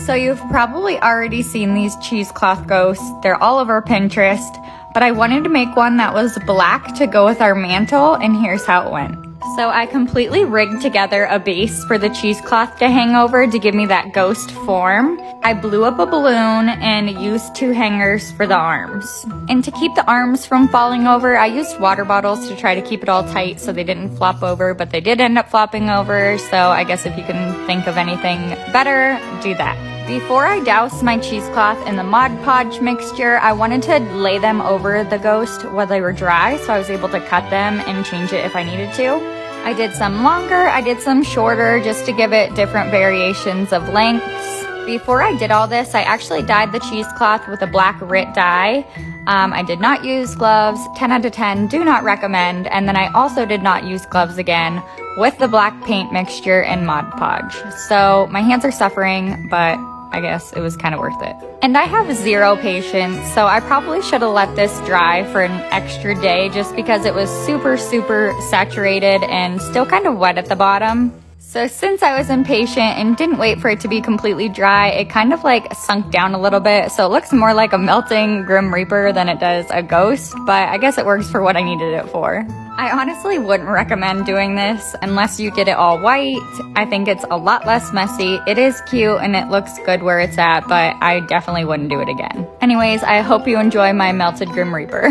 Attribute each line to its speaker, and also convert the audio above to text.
Speaker 1: So you've probably already seen these cheesecloth ghosts. They're all over Pinterest, but I wanted to make one that was black to go with our mantle, and here's how it went. So I completely rigged together a base for the cheesecloth to hang over to give me that ghost form. I blew up a balloon and used 2 hangers for the arms. And to keep the arms from falling over, I used water bottles to try to keep it all tight so they didn't flop over, but they did end up flopping over. So I guess if you can think of anything better, do that. Before I doused my cheesecloth in the Mod Podge mixture, I wanted to lay them over the ghost while they were dry, so I was able to cut them and change it if I needed to. I did some longer, I did some shorter, just to give it different variations of lengths. Before I did all this, I actually dyed the cheesecloth with a black RIT dye. I did not use gloves, 10 out of 10, do not recommend. And then I also did not use gloves again with the black paint mixture and Mod Podge. So my hands are suffering, but I guess it was kind of worth it. And I have 0 patience, so I probably should have let this dry for an extra day just because it was super saturated and still kind of wet at the bottom. So since I was impatient and didn't wait for it to be completely dry, it kind of like sunk down a little bit. So it looks more like a melting Grim Reaper than it does a ghost, but I guess it works for what I needed it for. I honestly wouldn't recommend doing this unless you did it all white. I think it's a lot less messy. It is cute and it looks good where it's at, but I definitely wouldn't do it again. Anyways, I hope you enjoy my melted Grim Reaper.